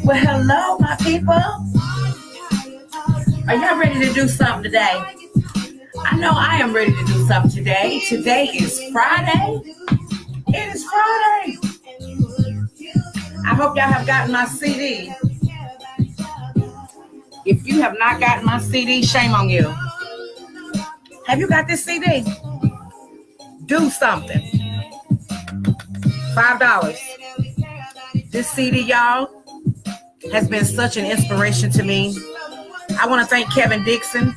Well, hello, my people. Are y'all ready to do something today? I know I am ready to do something today. Today is Friday. It is Friday. I hope y'all have gotten my CD. If you have not gotten my CD, shame on you. Have you got this CD? Do something. $5. This CD, y'all, has been such an inspiration to me. I want to thank Kevin Dixon,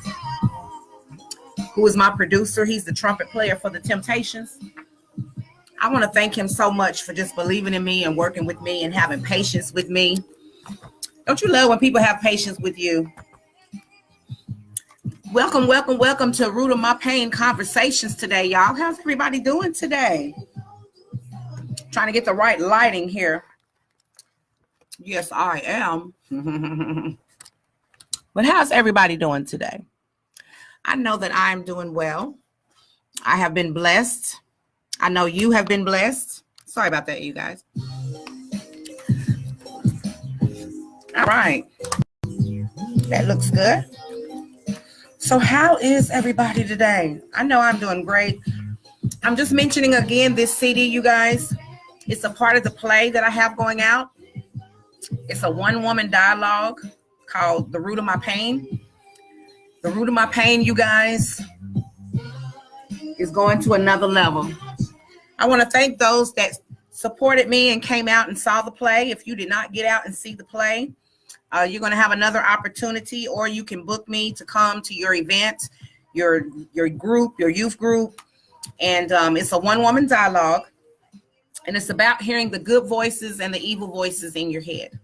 who is my producer. He's the trumpet player for the Temptations. I want to thank him so much for just believing in me and working with me and having patience with me. Don't you love when people have patience with you? Welcome, welcome, welcome to Root of My Pain Conversations today, y'all. How's everybody doing today? Trying to get the right lighting here. Yes, I am. But how's everybody doing today? I know that I'm doing well. I have been blessed. I know you have been blessed. Sorry about that, you guys. All right. That looks good. So how is everybody today? I know I'm doing great. I'm just mentioning again this CD, you guys. It's a part of the play that I have going out. It's a one-woman dialogue called The Root of My Pain. The Root of My Pain, you guys, is going to another level. I want to thank those that supported me and came out and saw the play. If you did not get out and see the play, you're going to have another opportunity, or you can book me to come to your event, your group, your youth group. And it's a one-woman dialogue. And it's about hearing the good voices and the evil voices in your head.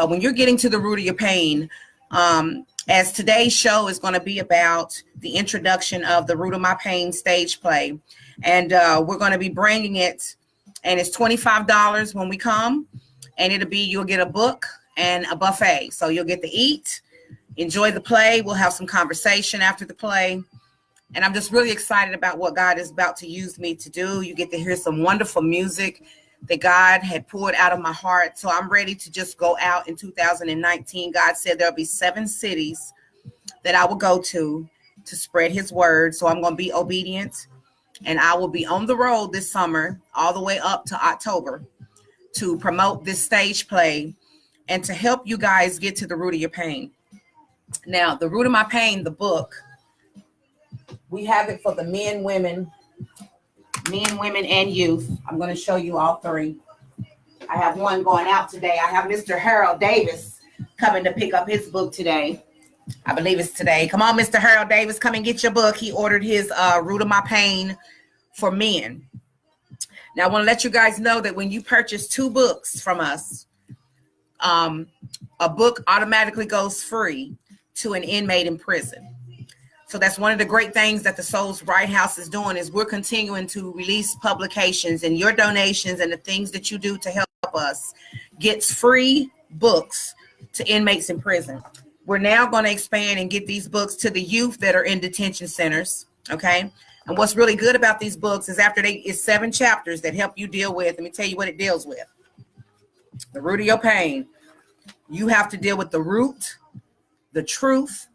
When you're getting to the root of your pain, as today's show is going to be about the introduction of the Root of My Pain stage play. And we're going to be bringing it, and it's $25 when we come. And you'll get a book and a buffet. So you'll get to eat, enjoy the play. We'll have some conversation after the play. And I'm just really excited about what God is about to use me to do. You get to hear some wonderful music that God had poured out of my heart. So I'm ready to just go out in 2019. God said there'll be 7 cities that I will go to spread his word. So I'm going to be obedient. And I will be on the road this summer all the way up to October to promote this stage play and to help you guys get to the root of your pain. Now, The Root of My Pain, the book, we have it for the men, women, and youth. I'm going to show you all 3. I have one going out today. I have Mr. Harold Davis coming to pick up his book today. I believe it's today. Come on, Mr. Harold Davis, come and get your book. He ordered his Root of My Pain for men. Now, I want to let you guys know that when you purchase 2 books from us, a book automatically goes free to an inmate in prison. So that's one of the great things that the Souls Right House is doing, is we're continuing to release publications, and your donations and the things that you do to help us gets free books to inmates in prison. We're now going to expand and get these books to the youth that are in detention centers. Okay. And what's really good about these books is it's 7 chapters that help you deal with. Let me tell you what it deals with. The root of your pain. You have to deal with the root, the truth,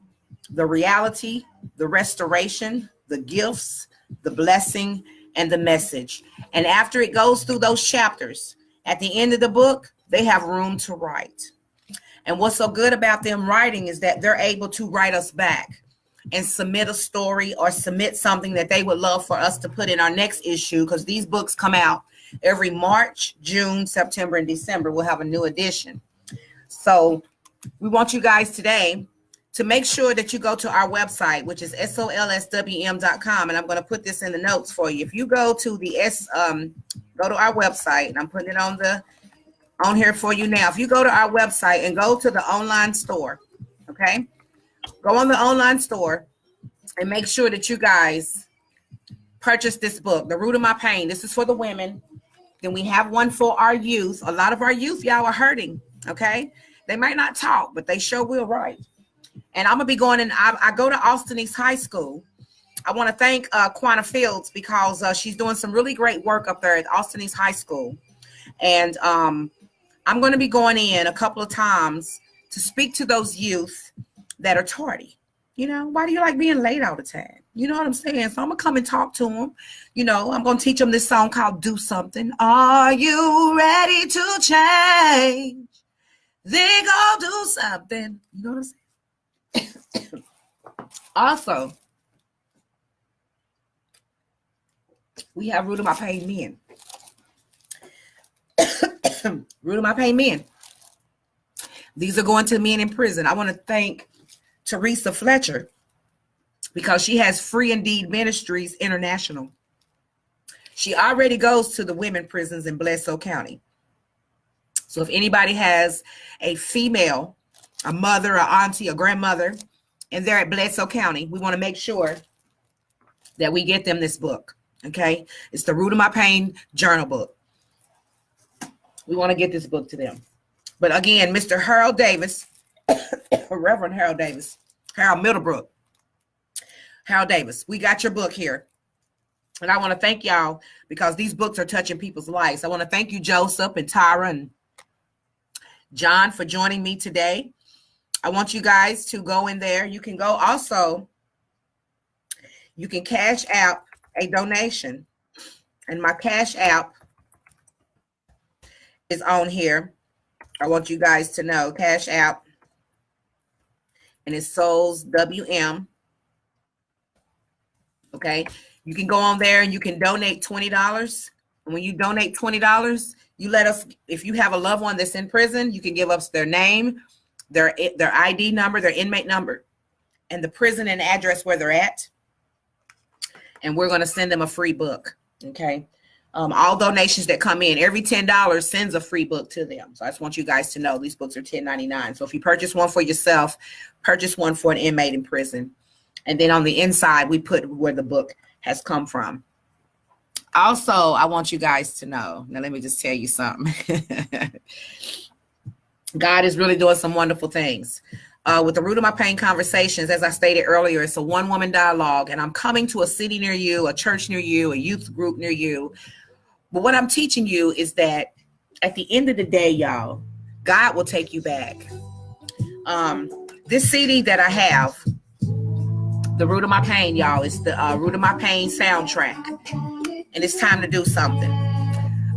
the reality, the restoration, the gifts, the blessing, and the message. And after it goes through those chapters, at the end of the book, they have room to write. And what's so good about them writing is that they're able to write us back and submit a story or submit something that they would love for us to put in our next issue, because these books come out every March, June, September, and December. We'll have a new edition. So we want you guys today to make sure that you go to our website, which is solswm.com. And I'm going to put this in the notes for you. If you go to go to our website, and I'm putting it on here for you now. If you go to our website and go to the online store, okay? Go on the online store and make sure that you guys purchase this book, The Root of My Pain. This is for the women. Then we have one for our youth. A lot of our youth, y'all, are hurting, okay? They might not talk, but they sure will write. And I'm going to be going in. I go to Austin East High School. I want to thank Quanah Fields, because she's doing some really great work up there at Austin East High School. And I'm going to be going in a couple of times to speak to those youth that are tardy. You know, why do you like being late all the time? You know what I'm saying? So I'm going to come and talk to them. You know, I'm going to teach them this song called Do Something. Are you ready to change? They go do something. You know what I'm saying? Also, we have Root of My Pain Men. Root of My Pain Men. These are going to men in prison. I want to thank Teresa Fletcher because she has Free Indeed Ministries International. She already goes to the women prisons in Bledsoe County. So if anybody has a female, a mother, a auntie, a grandmother, and they're at Bledsoe County, we want to make sure that we get them this book. Okay? It's the Root of My Pain journal book. We want to get this book to them. But again, Mr. Harold Davis, Reverend Harold Davis, Harold Middlebrook, Harold Davis, we got your book here. And I want to thank y'all because these books are touching people's lives. I want to thank you, Joseph and Tyra and John, for joining me today. I want you guys to go in there. You can go also, you can cash out a donation. And my cash app is on here. I want you guys to know cash app, and it's Souls WM. Okay, you can go on there and you can donate $20. And when you donate $20, you let us, if you have a loved one that's in prison, you can give us their name, their ID number, their inmate number, and the prison and address where they're at. And we're going to send them a free book. Okay. All donations that come in, every $10 sends a free book to them. So I just want you guys to know these books are $10.99. So if you purchase one for yourself, purchase one for an inmate in prison. And then on the inside, we put where the book has come from. Also, I want you guys to know, now let me just tell you something. God is really doing some wonderful things. With the Root of My Pain Conversations, as I stated earlier, it's a one-woman dialogue, and I'm coming to a city near you, a church near you, a youth group near you. But what I'm teaching you is that at the end of the day, y'all, God will take you back. This CD that I have, The Root of My Pain, y'all, is the Root of My Pain soundtrack. And it's time to do something.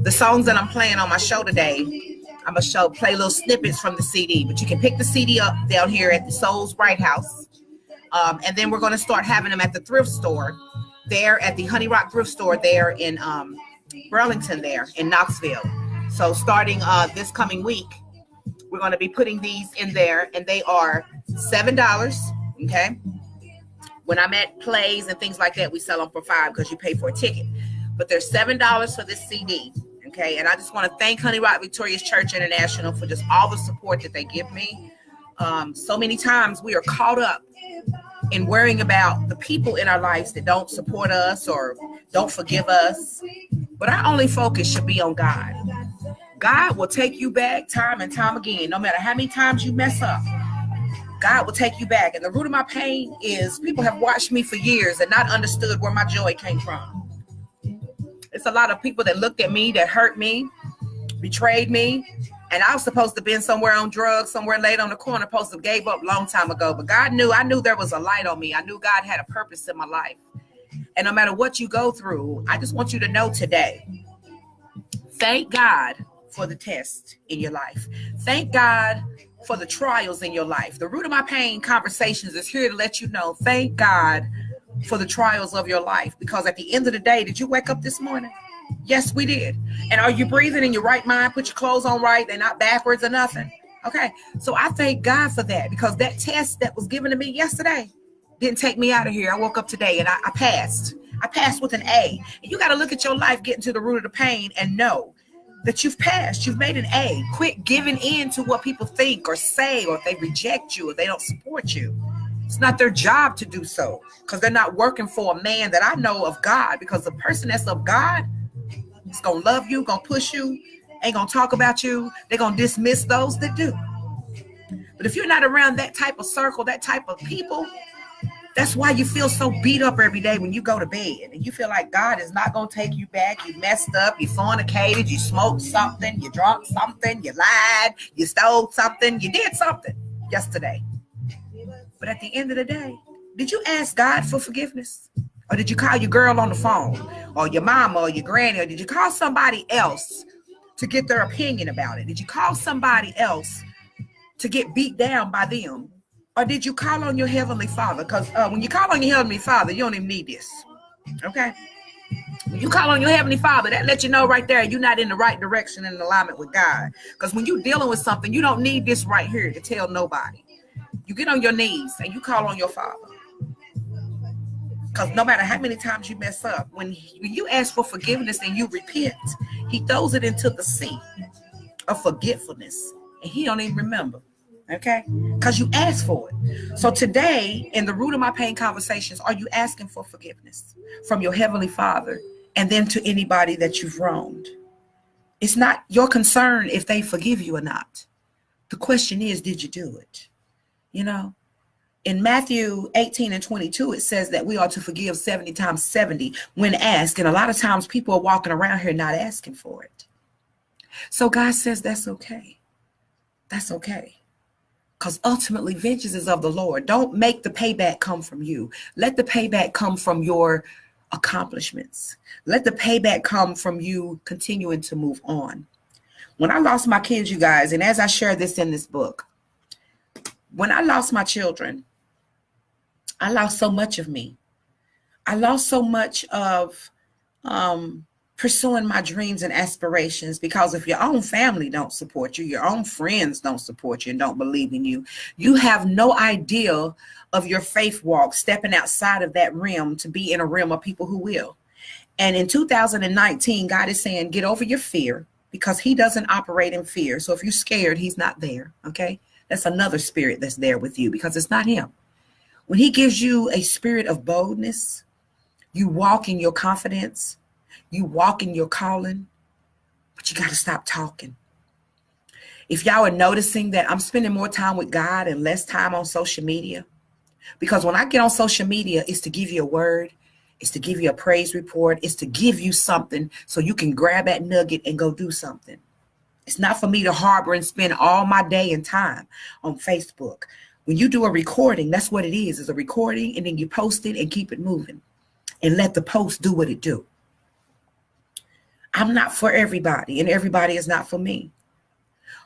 The songs that I'm playing on my show today, I'm going to play little snippets from the CD. But you can pick the CD up down here at the Soul's Bright House. And then we're going to start having them at the thrift store there at the Honey Rock thrift store there in Burlington there in Knoxville. So starting this coming week, we're going to be putting these in there, and they are $7. Okay. When I'm at plays and things like that, we sell them for $5 because you pay for a ticket. But they're $7 for this CD. Okay. And I just want to thank Honey Rock Victorious Church International for just all the support that they give me. So many times we are caught up in worrying about the people in our lives that don't support us or don't forgive us. But our only focus should be on God. God will take you back time and time again, no matter how many times you mess up. God will take you back. And the root of my pain is people have watched me for years and not understood where my joy came from. It's a lot of people that looked at me, that hurt me, betrayed me. And I was supposed to have been somewhere on drugs, somewhere laid on the corner, supposed to have gave up a long time ago. But God knew, I knew there was a light on me. I knew God had a purpose in my life. And no matter what you go through, I just want you to know today, thank God for the test in your life. Thank God for the trials in your life. The Root of My Pain Conversations is here to let you know, thank God for the trials of your life. Because at the end of the day, did you wake up this morning? Yes, we did. And are you breathing in your right mind? Put your clothes on right. They're not backwards or nothing. Okay. So I thank God for that, because that test that was given to me yesterday didn't take me out of here. I woke up today and I passed. I passed with an A. And you got to look at your life, getting to the root of the pain, and know that you've passed. You've made an A. Quit giving in to what people think or say, or if they reject you or they don't support you. It's not their job to do so, because they're not working for a man that I know of God. Because the person that's of God is going to love you, going to push you, ain't going to talk about you. They're going to dismiss those that do. But if you're not around that type of circle, that type of people, That's why you feel so beat up every day when you go to bed, and you feel like God is not going to take you back. You messed up, you fornicated, you smoked something, you drunk something, you lied, you stole something, you did something yesterday. But at the end of the day, did you ask God for forgiveness? Or did you call your girl on the phone, or your mama, or your granny, or did you call somebody else to get their opinion about it? Did you call somebody else to get beat down by them? Or did you call on your Heavenly Father? Because when you call on your Heavenly Father, you don't even need this. Okay? When you call on your Heavenly Father, that lets you know right there you're not in the right direction and in alignment with God. Because when you're dealing with something, you don't need this right here to tell nobody. You get on your knees and you call on your Father. Because no matter how many times you mess up, when you ask for forgiveness and you repent, he throws it into the sea of forgetfulness. And he don't even remember. Okay? Because you asked for it. So today, in the Root of My Pain conversations, are you asking for forgiveness from your Heavenly Father and then to anybody that you've wronged? It's not your concern if they forgive you or not. The question is, did you do it? You know? In Matthew 18:22, it says that we ought to forgive 70 times 70 when asked. And a lot of times people are walking around here not asking for it. So God says that's okay. That's okay. Because ultimately, vengeance is of the Lord. Don't make the payback come from you. Let the payback come from your accomplishments. Let the payback come from you continuing to move on. When I lost my kids, you guys, and as I share this in this book, when I lost my children, I lost so much of me. I lost so much of pursuing my dreams and aspirations, because if your own family don't support you, your own friends don't support you and don't believe in you, you have no idea of your faith walk, stepping outside of that realm to be in a realm of people who will. And in 2019, God is saying, get over your fear, because he doesn't operate in fear. So if you're scared, he's not there. Okay. That's another spirit that's there with you, because it's not him. When he gives you a spirit of boldness, you walk in your confidence, you walk in your calling, but you got to stop talking. If y'all are noticing that I'm spending more time with God and less time on social media, because when I get on social media, it's to give you a word, it's to give you a praise report, it's to give you something so you can grab that nugget and go do something. It's not for me to harbor and spend all my day and time on Facebook. When you do a recording, that's what it is a recording, and then you post it and keep it moving and let the post do what it do. I'm not for everybody, and everybody is not for me.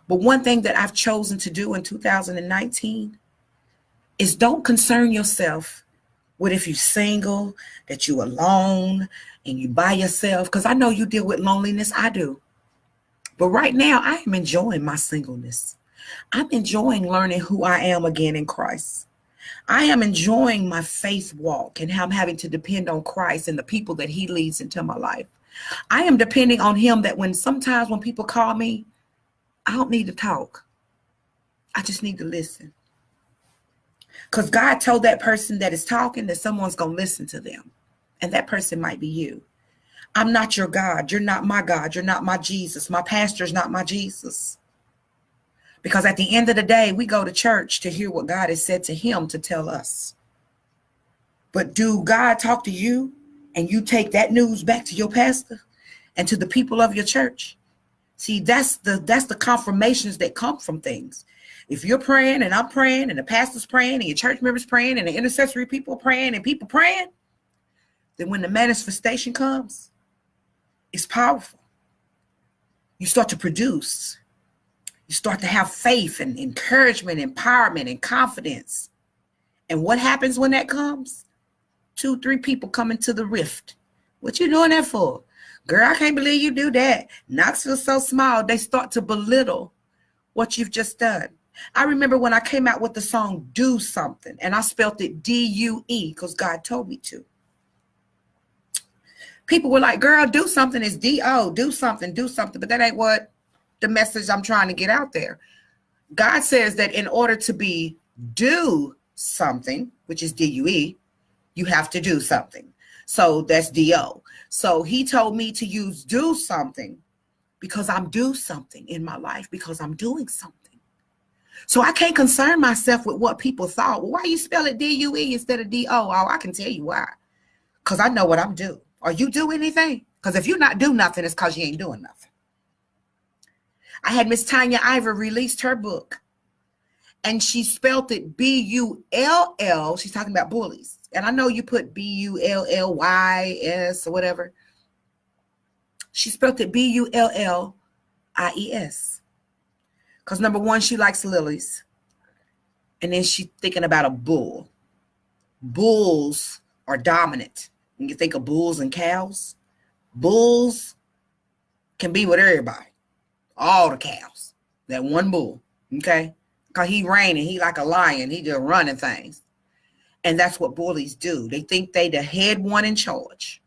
But one thing that I've chosen to do in 2019 is don't concern yourself with if you're single, that you're alone, and you by yourself, because I know you deal with loneliness. I do. But right now, I am enjoying my singleness. I'm enjoying learning who I am again in Christ. I am enjoying my faith walk and how I'm having to depend on Christ and the people that he leads into my life. I am depending on him that sometimes when people call me, I don't need to talk. I just need to listen. Because God told that person that is talking that someone's going to listen to them. And that person might be you. I'm not your God. You're not my God. You're not my Jesus. My pastor's not my Jesus. Because at the end of the day, we go to church to hear what God has said to him to tell us. But do God talk to you and you take that news back to your pastor and to the people of your church? See, that's the confirmations that come from things. If you're praying and I'm praying and the pastor's praying and your church members praying and the intercessory people praying and people praying, then when the manifestation comes, it's powerful. You start to produce. You start to have faith and encouragement, empowerment, and confidence. And what happens when that comes? 2, 3 people come into the rift. What you doing that for? Girl, I can't believe you do that. Knoxville's so small. They start to belittle what you've just done. I remember when I came out with the song, Do Something, and I spelled it D-U-E because God told me to. People were like, girl, do something is D-O, do something, but that ain't what the message I'm trying to get out there. God says that in order to be do something, which is D-U-E, you have to do something. So that's D-O. So he told me to use do something because I'm do something in my life, because I'm doing something. So I can't concern myself with what people thought. Well, why you spell it D-U-E instead of D-O? Oh, I can tell you why. Because I know what I'm due. Are you do anything? Because if you not do nothing, it's because you ain't doing nothing. I had Miss Tanya Ivor released her book, and she spelled it B-U-L-L. She's talking about bullies. And I know you put B-U-L-L-Y-S or whatever. She spelled it B-U-L-L-I-E-S. Because number one, she likes lilies. And then she's thinking about a bull. Bulls are dominant. When you think of bulls and cows, bulls can be with everybody. All the cows. That one bull. Okay? Because he reigning. He like a lion. He just running things. And that's what bullies do. They think they the head one in charge.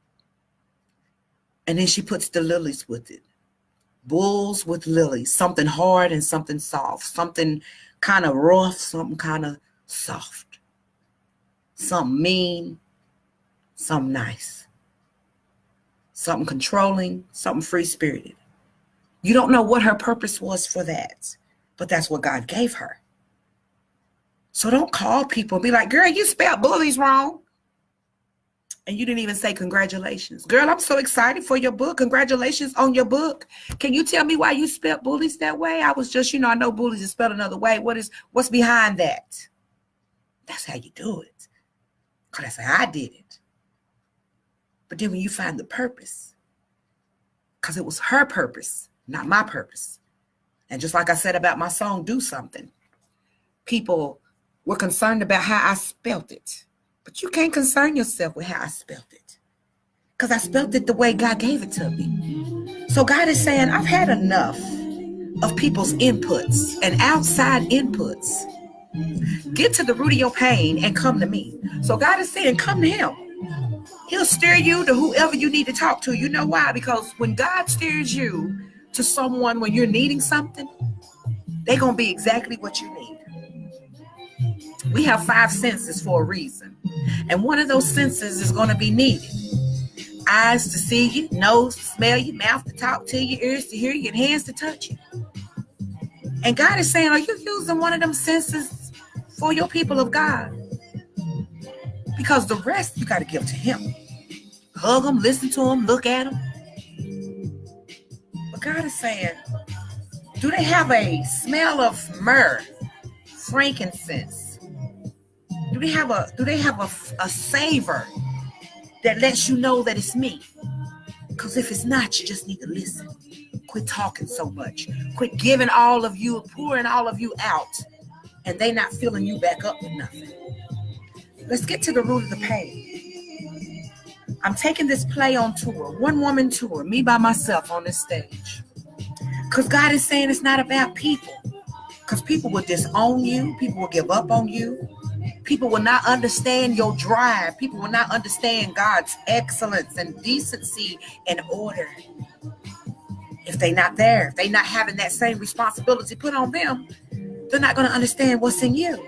And then she puts the lilies with it. Bulls with lilies. Something hard and something soft. Something kind of rough. Something kind of soft. Something mean. Something nice. Something controlling. Something free-spirited. You don't know what her purpose was for that. But that's what God gave her. So don't call people and be like, girl, you spelled bullies wrong. And you didn't even say congratulations. Girl, I'm so excited for your book. Congratulations on your book. Can you tell me why you spelled bullies that way? I was just, I know bullies is spelled another way. What's behind that? That's how you do it. Because that's how I did it. But then when you find the purpose, because it was her purpose, not my purpose. And just like I said about my song, Do Something. People were concerned about how I spelled it. But you can't concern yourself with how I spelled it. Because I spelled it the way God gave it to me. So God is saying, I've had enough of people's inputs and outside inputs. Get to the root of your pain and come to me. So God is saying, come to him. He'll steer you to whoever you need to talk to. You know why? Because when God steers you to someone when you're needing something, they're going to be exactly what you need. We have 5 senses for a reason. And one of those senses is going to be needed. Eyes to see you, nose to smell you, mouth to talk to you, ears to hear you, and hands to touch you. And God is saying, are you using one of them senses for your people of God? Because the rest you got to give to him. Hug them, listen to them, look at them. But God is saying, do they have a smell of myrrh, frankincense? Do they have a savor that lets you know that it's me? Because if it's not, you just need to listen. Quit talking so much. Quit giving all of you, pouring all of you out, and they not filling you back up with nothing. Let's get to the root of the pain. I'm taking this play on tour, one woman tour, me by myself on this stage. Because God is saying it's not about people. Because people will disown you. People will give up on you. People will not understand your drive. People will not understand God's excellence and decency and order. If they're not there, if they're not having that same responsibility put on them, they're not going to understand what's in you.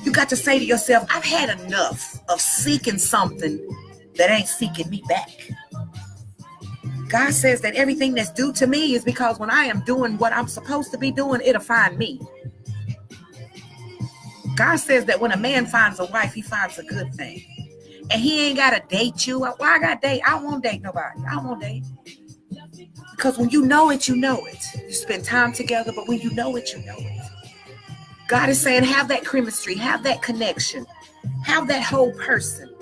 You got to say to yourself, I've had enough of seeking something that ain't seeking me back. God says that everything that's due to me is because when I am doing what I'm supposed to be doing, it'll find me. God says that when a man finds a wife, he finds a good thing. And he ain't got to date you. Why I got to date? I won't date nobody. I won't date. Because when you know it, you know it. You spend time together, but when you know it, you know it. God is saying, have that chemistry, have that connection, have that whole person.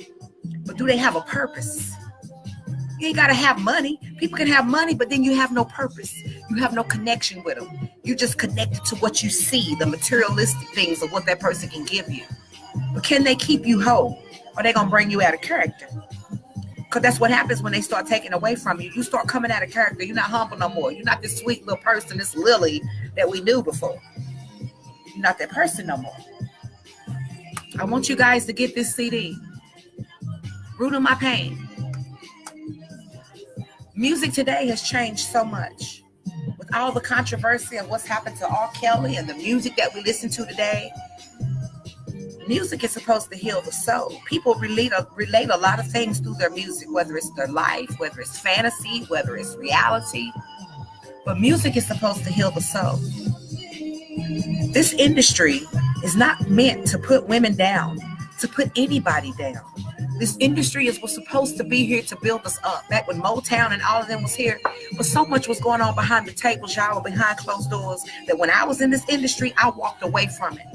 But do they have a purpose? You ain't got to have money. People can have money, but then you have no purpose. You have no connection with them. You're just connected to what you see, the materialistic things of what that person can give you. But can they keep you whole? Or are they going to bring you out of character? Because that's what happens when they start taking away from you. You start coming out of character. You're not humble no more. You're not this sweet little person, this Lily that we knew before. You're not that person no more. I want you guys to get this CD. Root of My Pain. Music today has changed so much. With all the controversy of what's happened to R. Kelly and the music that we listen to today, music is supposed to heal the soul. People relate a lot of things through their music, whether it's their life, whether it's fantasy, whether it's reality. But music is supposed to heal the soul. This industry is not meant to put women down, to put anybody down. This industry was supposed to be here to build us up. Back when Motown and all of them was here, but so much was going on behind the tables, y'all, behind closed doors, that when I was in this industry, I walked away from it.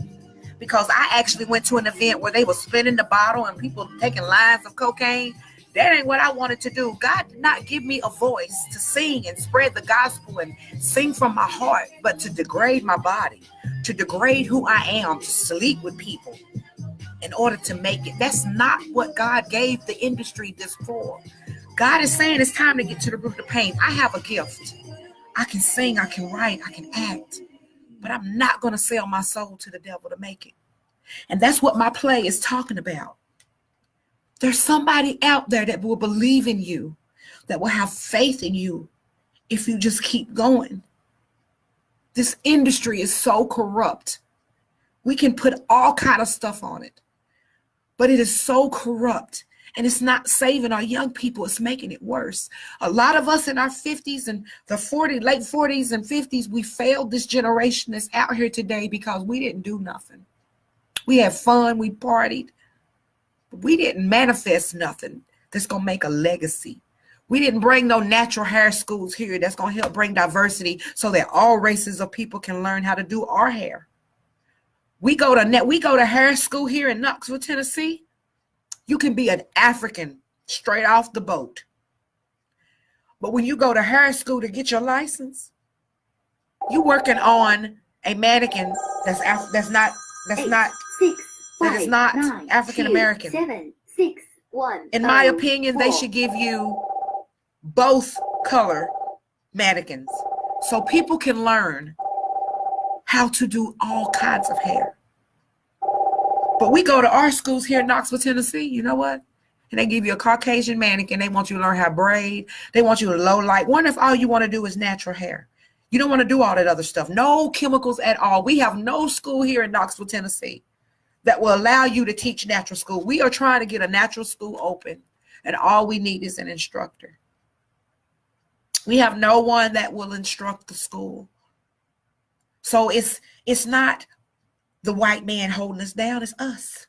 Because I actually went to an event where they were spinning the bottle and people taking lines of cocaine. That ain't what I wanted to do. God did not give me a voice to sing and spread the gospel and sing from my heart, but to degrade my body, to degrade who I am, to sleep with people in order to make it. That's not what God gave the industry this for. God is saying it's time to get to the root of the pain. I have a gift. I can sing, I can write, I can act, but I'm not going to sell my soul to the devil to make it. And that's what my play is talking about. There's somebody out there that will believe in you, that will have faith in you if you just keep going. This industry is so corrupt. We can put all kind of stuff on it, but it is so corrupt, and it's not saving our young people. It's making it worse. A lot of us in our 50s and the late 40s and 50s, we failed this generation that's out here today because we didn't do nothing. We had fun, we partied. We didn't manifest nothing that's going to make a legacy. We didn't bring no natural hair schools here that's going to help bring diversity so that all races of people can learn how to do our hair. We go to hair school here in Knoxville, Tennessee. You can be an African straight off the boat. But when you go to hair school to get your license, you're working on a mannequin that's not African American. 7, 6, 1. In my opinion, they should give you both color mannequins so people can learn how to do all kinds of hair. But we go to our schools here in Knoxville, Tennessee, you know what? And they give you a Caucasian mannequin. They want you to learn how to braid. They want you to low light. What if all you want to do is natural hair? You don't want to do all that other stuff. No chemicals at all. We have no school here in Knoxville, Tennessee that will allow you to teach natural school. We are trying to get a natural school open, and all we need is an instructor. We have no one that will instruct the school. So it's not the white man holding us down, it's us.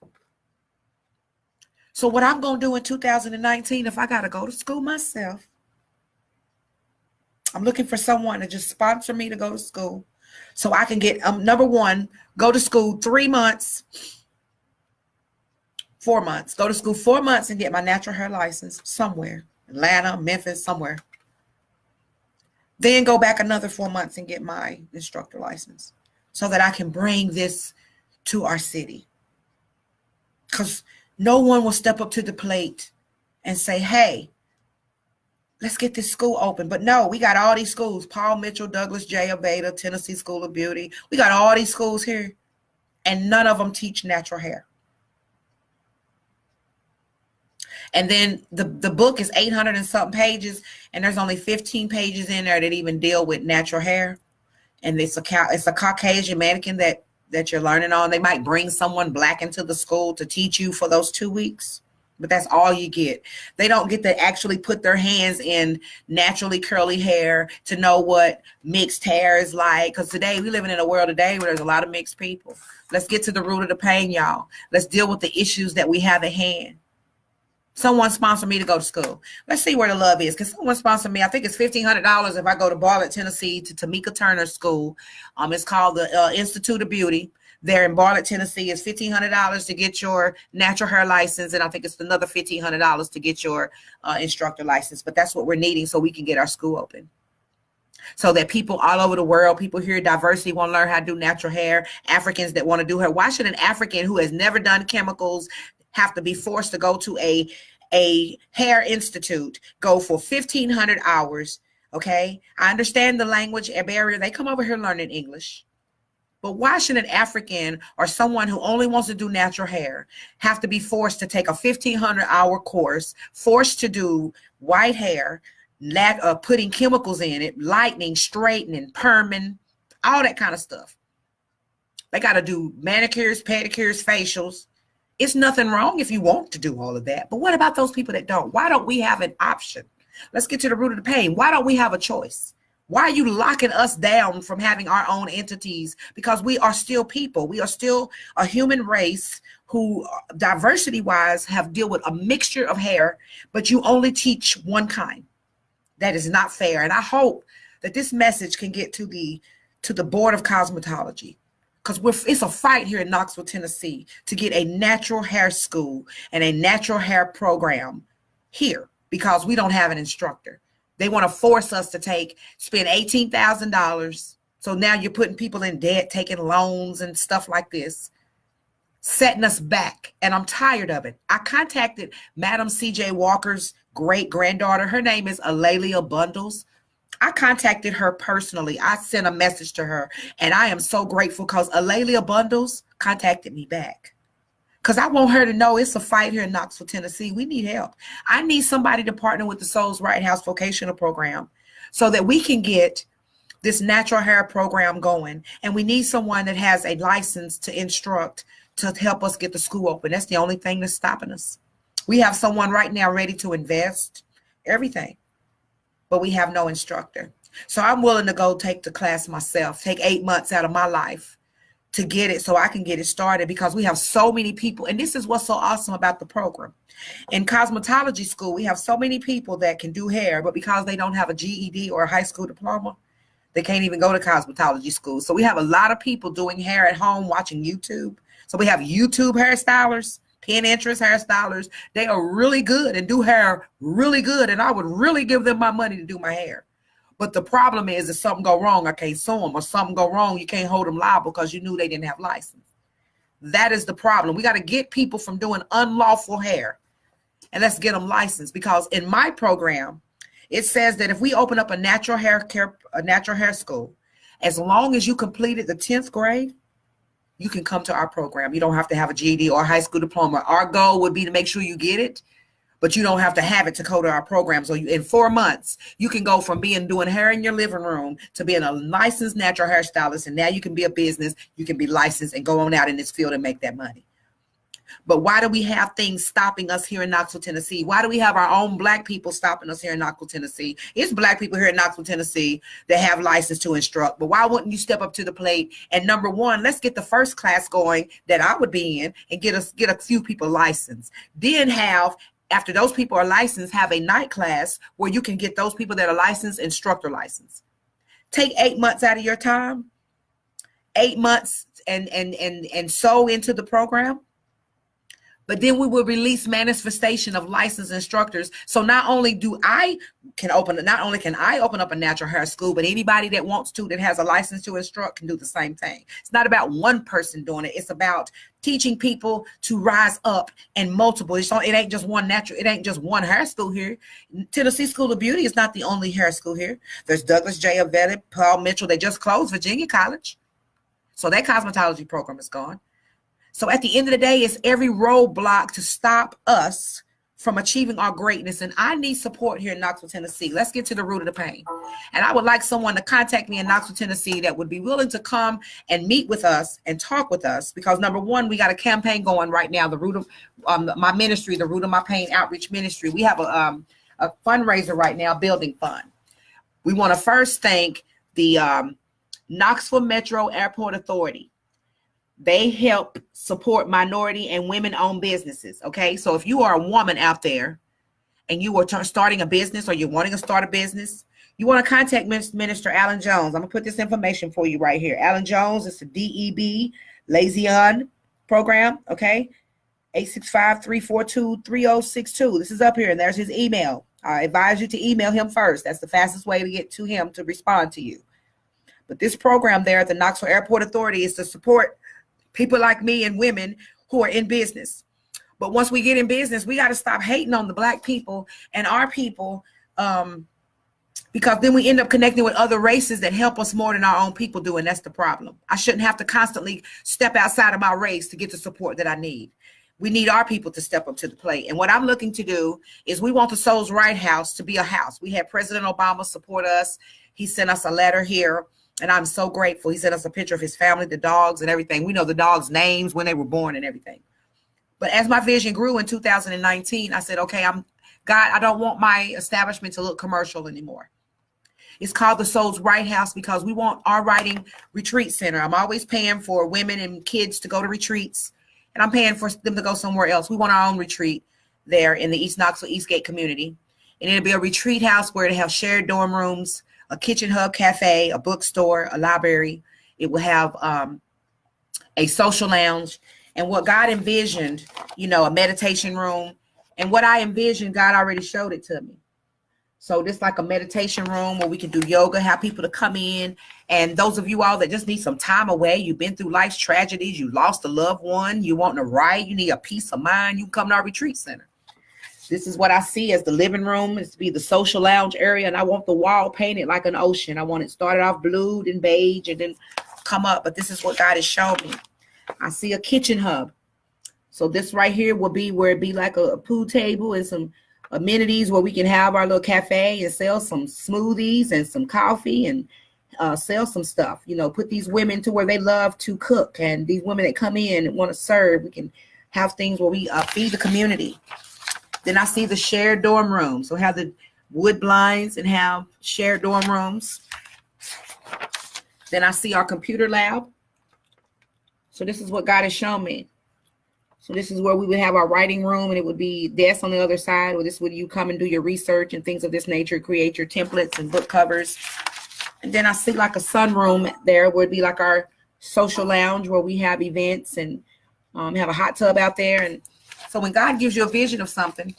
So what I'm going to do in 2019, if I got to go to school myself, I'm looking for someone to just sponsor me to go to school so I can get, number one, go to school 3 months, 4 months. Go to school 4 months and get my natural hair license somewhere, Atlanta, Memphis, somewhere. Then go back another 4 months and get my instructor license so that I can bring this to our city. Because no one will step up to the plate and say, hey, let's get this school open. But no, we got all these schools, Paul Mitchell, Douglas J. Aveda, Tennessee School of Beauty. We got all these schools here, and none of them teach natural hair. And then the book is 800 and something pages, and there's only 15 pages in there that even deal with natural hair. And it's a Caucasian mannequin that you're learning on. They might bring someone black into the school to teach you for those 2 weeks, but that's all you get. They don't get to actually put their hands in naturally curly hair to know what mixed hair is like. Because today, we're living in a world today where there's a lot of mixed people. Let's get to the root of the pain, y'all. Let's deal with the issues that we have at hand. Someone sponsor me to go to school. Let's see where the love is. Can someone sponsor me? I think it's $1,500 if I go to Bartlett, Tennessee, to Tamika Turner's school. It's called the Institute of Beauty. There in Bartlett, Tennessee. It's $1,500 to get your natural hair license, and I think it's another $1,500 to get your instructor license. But that's what we're needing so we can get our school open. So that people all over the world, people here, diversity, want to learn how to do natural hair. Africans that want to do hair. Why should an African who has never done chemicals have to be forced to go to a hair institute, go for 1,500 hours, okay? I understand the language barrier. They come over here learning English. But why should an African or someone who only wants to do natural hair have to be forced to take a 1,500-hour course, forced to do white hair, putting chemicals in it, lightening, straightening, perming, all that kind of stuff? They got to do manicures, pedicures, facials. It's nothing wrong if you want to do all of that. But what about those people that don't? Why don't we have an option? Let's get to the root of the pain. Why don't we have a choice? Why are you locking us down from having our own entities? Because we are still people. We are still a human race who, diversity-wise, have deal with a mixture of hair, but you only teach one kind. That is not fair. And I hope that this message can get to the Board of Cosmetology, because it's a fight here in Knoxville, Tennessee, to get a natural hair school and a natural hair program here, because we don't have an instructor. They want to force us to spend $18,000. So now you're putting people in debt, taking loans and stuff like this, setting us back. And I'm tired of it. I contacted Madam C.J. Walker's great-granddaughter. Her name is Alalia Bundles. I contacted her personally. I sent a message to her, and I am so grateful because Alalia Bundles contacted me back. Because I want her to know it's a fight here in Knoxville, Tennessee. We need help. I need somebody to partner with the Souls Right House Vocational Program so that we can get this natural hair program going. And we need someone that has a license to instruct to help us get the school open. That's the only thing that's stopping us. We have someone right now ready to invest everything, but we have no instructor. So I'm willing to go take the class myself, take 8 months out of my life to get it so I can get it started, because we have so many people. And this is what's so awesome about the program. In cosmetology school, we have so many people that can do hair, but because they don't have a GED or a high school diploma, they can't even go to cosmetology school. So we have a lot of people doing hair at home, watching YouTube. So we have YouTube hairstylers, Pinterest hairstylers. They are really good and do hair really good. And I would really give them my money to do my hair. But the problem is, if something go wrong, I can't sue them, or something go wrong, you can't hold them liable because you knew they didn't have license. That is the problem. We got to get people from doing unlawful hair, and let's get them licensed. Because in my program, it says that if we open up a natural hair school, as long as you completed the 10th grade, you can come to our program. You don't have to have a GED or a high school diploma. Our goal would be to make sure you get it, but you don't have to have it to go to our program. So in 4 months, you can go from doing hair in your living room to being a licensed natural hairstylist. And now you can be a business, you can be licensed and go on out in this field and make that money. But why do we have things stopping us here in Knoxville, Tennessee? Why do we have our own Black people stopping us here in Knoxville, Tennessee? It's Black people here in Knoxville, Tennessee that have license to instruct. But why wouldn't you step up to the plate? And number one, let's get the first class going that I would be in and get a few people licensed. Then after those people are licensed, have a night class where you can get those people that are licensed instructor license. Take 8 months out of your time, 8 months, and sow into the program. But then we will release manifestation of licensed instructors. So not only can I open up a natural hair school, but anybody that wants to, that has a license to instruct, can do the same thing. It's not about one person doing it. It's about teaching people to rise up and multiple. It ain't just one hair school here. Tennessee School of Beauty is not the only hair school here. There's Douglas J. Avetta, Paul Mitchell. They just closed Virginia College. So that cosmetology program is gone. So at the end of the day, it's every roadblock to stop us from achieving our greatness. And I need support here in Knoxville, Tennessee. Let's get to the root of the pain. And I would like someone to contact me in Knoxville, Tennessee that would be willing to come and meet with us and talk with us. Because number one, we got a campaign going right now, the root of my ministry, the Root of My Pain Outreach Ministry. We have a fundraiser right now, building fund. We want to first thank the Knoxville Metro Airport Authority. They help support minority and women-owned businesses, okay? So if you are a woman out there and you are starting a business, or you're wanting to start a business, you want to contact Minister Alan Jones. I'm going to put this information for you right here. Alan Jones is the DEB Liaison Program, okay? 865-342-3062. This is up here, and there's his email. I advise you to email him first. That's the fastest way to get to him to respond to you. But this program there at the Knoxville Airport Authority is to support people like me and women who are in business. But once we get in business, we got to stop hating on the Black people and our people, because then we end up connecting with other races that help us more than our own people do, and that's the problem. I shouldn't have to constantly step outside of my race to get the support that I need. We need our people to step up to the plate. And what I'm looking to do is we want the Souls Right House to be a house. We had President Obama support us. He sent us a letter here. And I'm so grateful. He sent us a picture of his family, the dogs and everything. We know the dogs' names, when they were born and everything. But as my vision grew in 2019, I said, okay, God, I don't want my establishment to look commercial anymore. It's called the Souls Right House because we want our writing retreat center. I'm always paying for women and kids to go to retreats, and I'm paying for them to go somewhere else. We want our own retreat there in the East Knoxville, Eastgate community. And it'll be a retreat house where they have shared dorm rooms, a kitchen hub cafe, a bookstore, a library. It will have a social lounge. And what God envisioned, a meditation room. And what I envisioned, God already showed it to me. So this like a meditation room where we can do yoga, have people to come in. And those of you all that just need some time away, you've been through life's tragedies, you lost a loved one, you want to write, you need a peace of mind, you can come to our retreat center. This is what I see as the living room. It's to be the social lounge area. And I want the wall painted like an ocean. I want it started off blue, then beige, and then come up. But this is what God has shown me. I see a kitchen hub. So this right here will be where it be like a pool table and some amenities where we can have our little cafe and sell some smoothies and some coffee and sell some stuff. Put these women to where they love to cook. And these women that come in and want to serve, we can have things where we feed the community. Then I see the shared dorm rooms. So have the wood blinds and have shared dorm rooms. Then I see our computer lab. So this is what God has shown me. So this is where we would have our writing room, and it would be desks on the other side. Or this would you come and do your research and things of this nature, create your templates and book covers. And then I see like a sunroom there where it'd be like our social lounge where we have events and have a hot tub out there. And so when God gives you a vision of something,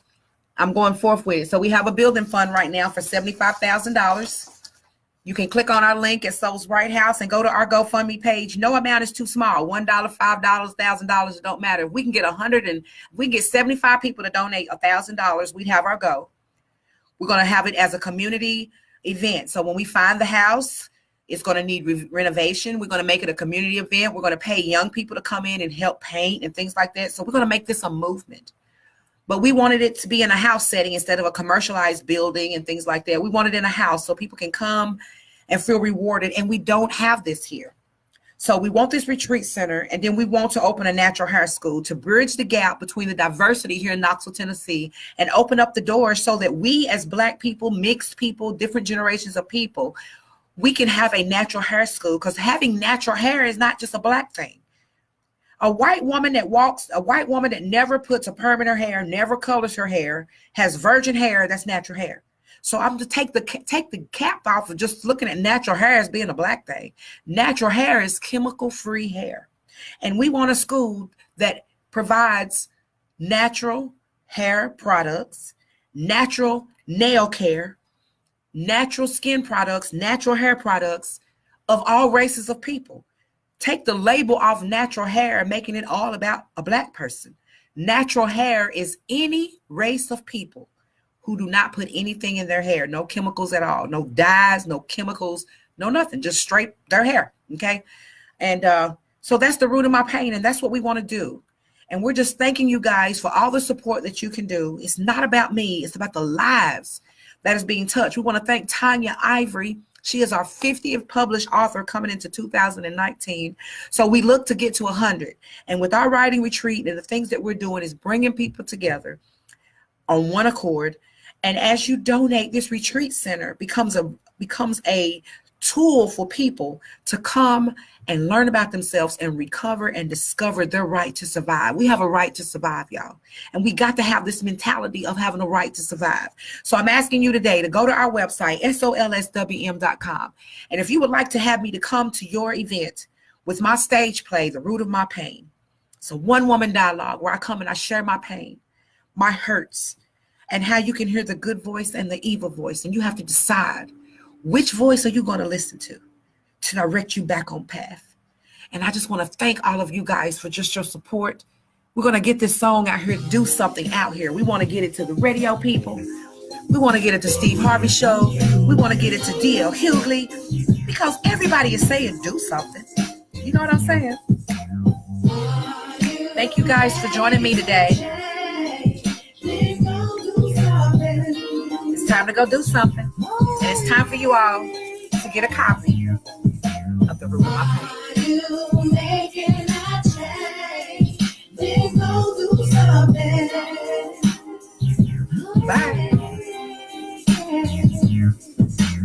I'm going forth with it. So we have a building fund right now for $75,000. You can click on our link at Souls Right House and go to our GoFundMe page. No amount is too small. $1, $5, $1,000, it don't matter. If we can get 100 and we can get 75 people to donate $1,000, we'd have our goal. We're going to have it as a community event. So when we find the house, it's going to need renovation. We're going to make it a community event. We're going to pay young people to come in and help paint and things like that. So we're going to make this a movement. But we wanted it to be in a house setting instead of a commercialized building and things like that. We want it in a house so people can come and feel rewarded. And we don't have this here. So we want this retreat center. And then we want to open a natural hair school to bridge the gap between the diversity here in Knoxville, Tennessee, and open up the doors so that we as Black people, mixed people, different generations of people, we can have a natural hair school, because having natural hair is not just a Black thing. A white woman that never puts a perm in her hair, never colors her hair, has virgin hair, that's natural hair. So I'm to take the cap off of just looking at natural hair as being a Black thing. Natural hair is chemical-free hair. And we want a school that provides natural hair products, natural nail care, natural skin products, natural hair products of all races of people. Take the label off natural hair, making it all about a Black person. Natural hair is any race of people who do not put anything in their hair, no chemicals at all, no dyes, no chemicals, no nothing, just straight their hair, okay? And so that's the root of my pain, and that's what we want to do. And we're just thanking you guys for all the support that you can do. It's not about me. It's about the lives that is being touched. We want to thank Tanya Ivory. She is our 50th published author coming into 2019. So we look to get to 100. And with our writing retreat and the things that we're doing is bringing people together on one accord. And as you donate, this retreat center becomes a tool for people to come and learn about themselves and recover and discover their right to survive. We have a right to survive, y'all. And we got to have this mentality of having a right to survive. So I'm asking you today to go to our website, solswm.com. And if you would like to have me to come to your event with my stage play, The Root of My Pain, it's a one-woman dialogue where I come and I share my pain, my hurts, and how you can hear the good voice and the evil voice. And you have to decide, which voice are you going to listen to direct you back on path? And I just want to thank all of you guys for just your support. We're going to get this song out here, do something out here. We want to get it to the radio people. We want to get it to Steve Harvey Show. We want to get it to D.L. Hughley, because everybody is saying do something. You know what I'm saying? Thank you guys for joining me today. It's time to go do something. And it's time for you all to get a copy of The Root of My Pain.